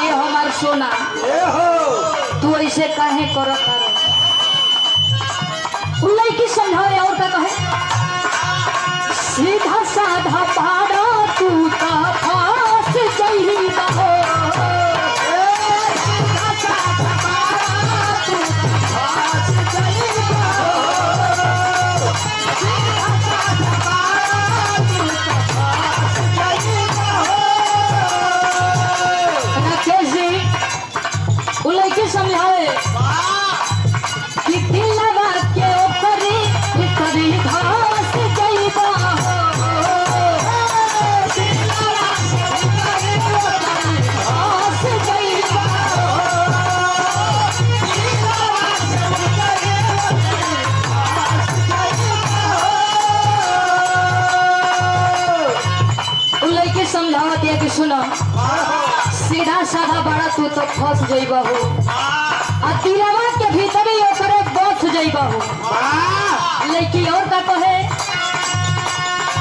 ये हमार सोना तू ऐसे काहे करत लड़की समझावे और का कहे सीधा साधा पारा तू ता फास जइही बहो समझावे कि दिलवा के ऊपरी करी घास जइबा घास जइबा लड़के समझावत है कि सुनो सीधा साधा बड़ा तू तो फंस जइबा हो आ दिलवा के भीतर ही ओकरे बस जइबा हो लड़की और का कहे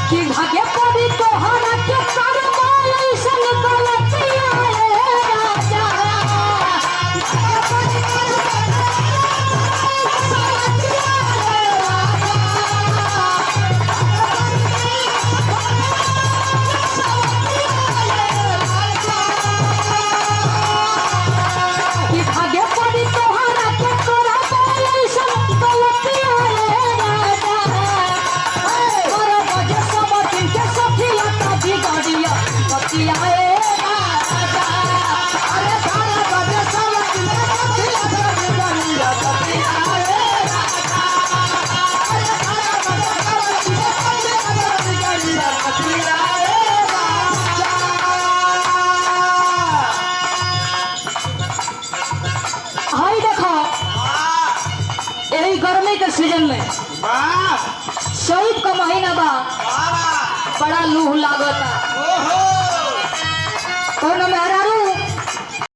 कि भाग्य पड़ी तोहरा के करमाई ऐसन गलतिया राजा गर्मी के सीजन में शहीद का महीना बा बड़ा लूह लागता कौन मेहरा